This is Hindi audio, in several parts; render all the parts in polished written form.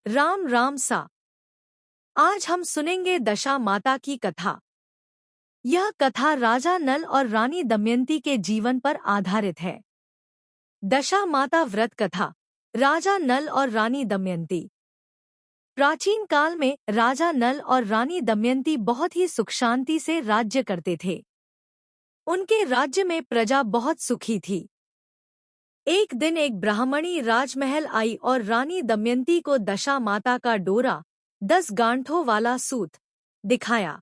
राम राम सा। आज हम सुनेंगे दशा माता की कथा। यह कथा राजा नल और रानी दमयंती के जीवन पर आधारित है। दशा माता व्रत कथा। राजा नल और रानी दमयंती। प्राचीन काल में राजा नल और रानी दमयंती बहुत ही सुख शांति से राज्य करते थे। उनके राज्य में प्रजा बहुत सुखी थी। एक दिन एक ब्राह्मणी राजमहल आई और रानी दमयंती को दशा माता का डोरा 10 गांठों वाला सूत दिखाया।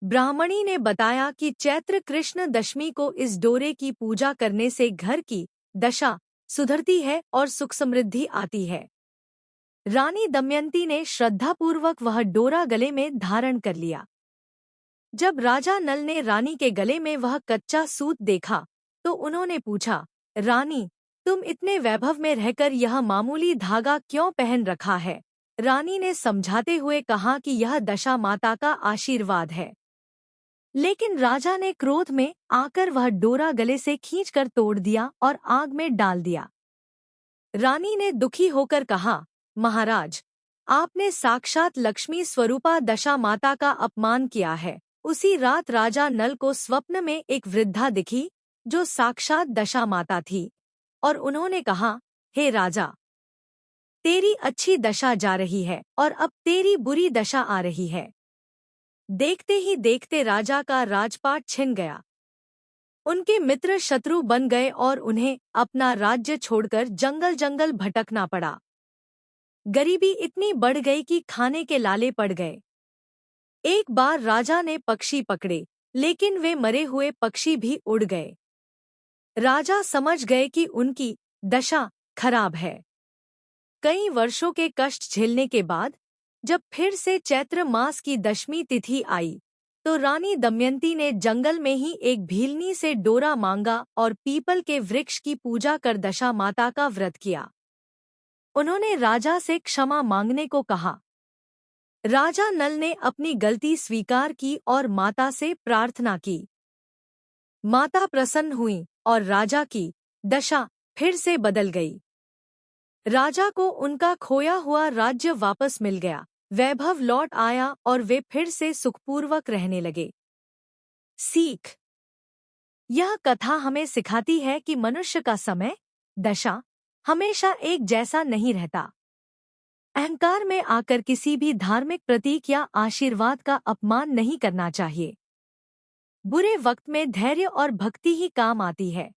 ब्राह्मणी ने बताया कि चैत्र कृष्ण दशमी को इस डोरे की पूजा करने से घर की दशा सुधरती है और सुख समृद्धि आती है। रानी दमयंती ने श्रद्धापूर्वक वह डोरा गले में धारण कर लिया। जब राजा नल ने रानी के गले में वह कच्चा सूत देखा तो उन्होंने पूछा, रानी, तुम इतने वैभव में रहकर यह मामूली धागा क्यों पहन रखा है? रानी ने समझाते हुए कहा कि यह दशा माता का आशीर्वाद है। लेकिन राजा ने क्रोध में आकर वह डोरा गले से खींचकर तोड़ दिया और आग में डाल दिया। रानी ने दुखी होकर कहा, महाराज, आपने साक्षात लक्ष्मी स्वरूपा दशा माता का अपमान किया है। उसी रात राजा नल को स्वप्न में एक वृद्धा दिखी जो साक्षात दशा माता थी और उन्होंने कहा, हे राजा, तेरी अच्छी दशा जा रही है और अब तेरी बुरी दशा आ रही है। देखते ही देखते राजा का राजपाट छिन गया। उनके मित्र शत्रु बन गए और उन्हें अपना राज्य छोड़कर जंगल जंगल भटकना पड़ा। गरीबी इतनी बढ़ गई कि खाने के लाले पड़ गए। एक बार राजा ने पक्षी पकड़े, लेकिन वे मरे हुए पक्षी भी उड़ गए। राजा समझ गए कि उनकी दशा खराब है। कई वर्षों के कष्ट झेलने के बाद जब फिर से चैत्र मास की दशमी तिथि आई तो रानी दमयंती ने जंगल में ही एक भीलनी से डोरा मांगा और पीपल के वृक्ष की पूजा कर दशा माता का व्रत किया। उन्होंने राजा से क्षमा मांगने को कहा। राजा नल ने अपनी गलती स्वीकार की और माता से प्रार्थना की। माता प्रसन्न हुई और राजा की दशा फिर से बदल गई। राजा को उनका खोया हुआ राज्य वापस मिल गया, वैभव लौट आया और वे फिर से सुखपूर्वक रहने लगे। सीख। यह कथा हमें सिखाती है कि मनुष्य का समय, दशा हमेशा एक जैसा नहीं रहता। अहंकार में आकर किसी भी धार्मिक प्रतीक या आशीर्वाद का अपमान नहीं करना चाहिए। बुरे वक्त में धैर्य और भक्ति ही काम आती है।